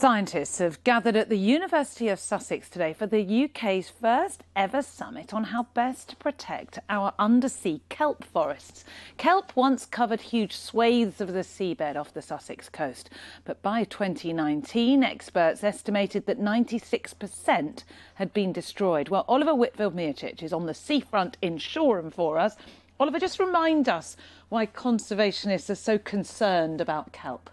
Scientists have gathered at the University of Sussex today for the UK's first ever summit on how best to protect our undersea kelp forests. Kelp once covered huge swathes of the seabed off the Sussex coast, but by 2019 experts estimated that 96% had been destroyed. Well, Oliver Whitfield-Miocic is on the seafront in Shoreham for us. Oliver, just remind us why conservationists are so concerned about kelp.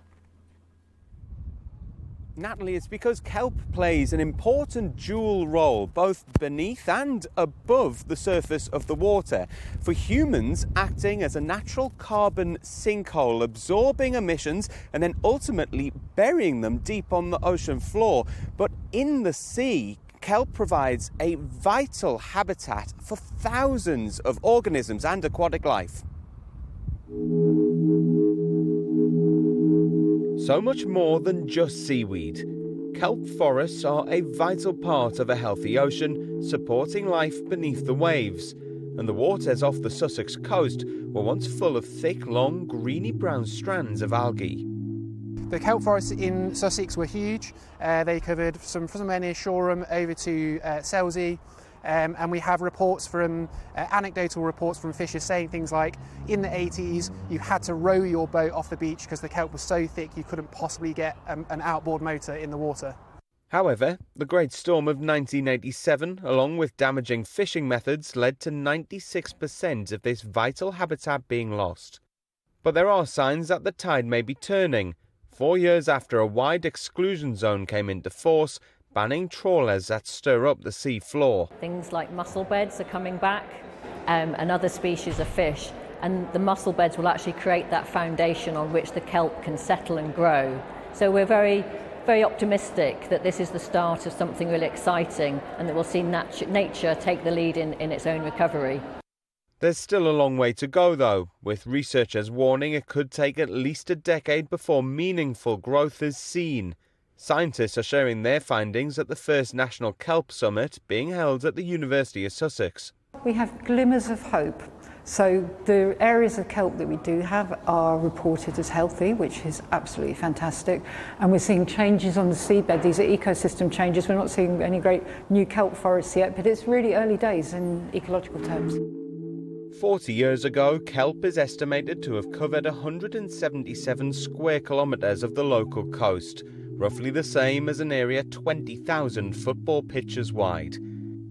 Natalie, it's because kelp plays an important dual role both beneath and above the surface of the water. For humans, acting as a natural carbon sinkhole, absorbing emissions and then ultimately burying them deep on the ocean floor. But in the sea, kelp provides a vital habitat for thousands of organisms and aquatic life. So much more than just seaweed. Kelp forests are a vital part of a healthy ocean, supporting life beneath the waves. And the waters off the Sussex coast were once full of thick, long, greeny-brown strands of algae. The kelp forests in Sussex were huge. They covered from somewhere near Shoreham over to Selsey. And we have reports from, anecdotal reports from fishers saying things like, in the 80s, you had to row your boat off the beach because the kelp was so thick you couldn't possibly get an outboard motor in the water. However, the Great Storm of 1987, along with damaging fishing methods, led to 96% of this vital habitat being lost. But there are signs that the tide may be turning. 4 years after a wide exclusion zone came into force, banning trawlers that stir up the sea floor. Things like mussel beds are coming back and other species of fish, and the mussel beds will actually create that foundation on which the kelp can settle and grow. So we're very, very optimistic that this is the start of something really exciting and that we'll see nature take the lead in its own recovery. There's still a long way to go though, with researchers warning it could take at least a decade before meaningful growth is seen. Scientists are sharing their findings at the first National Kelp Summit being held at the University of Sussex. We have glimmers of hope. So the areas of kelp that we do have are reported as healthy, which is absolutely fantastic. And we're seeing changes on the seabed. These are ecosystem changes. We're not seeing any great new kelp forests yet, but it's really early days in ecological terms. 40 years ago, kelp is estimated to have covered 177 square kilometres of the local coast, roughly the same as an area 20,000 football pitches wide.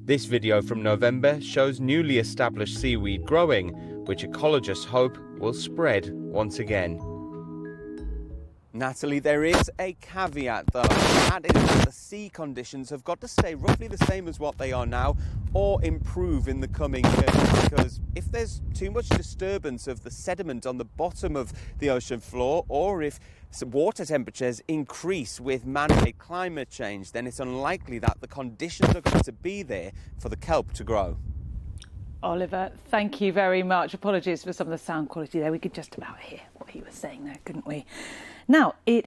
This video from November shows newly established seaweed growing, which ecologists hope will spread once again. Natalie, there is a caveat though, that is that the sea conditions have got to stay roughly the same as what they are now or improve in the coming years, because if there's too much disturbance of the sediment on the bottom of the ocean floor, or if water temperatures increase with man-made climate change, then it's unlikely that the conditions are going to be there for the kelp to grow. Oliver, thank you very much. Apologies for some of the sound quality there. We could just about hear what he was saying there, couldn't we? Now, it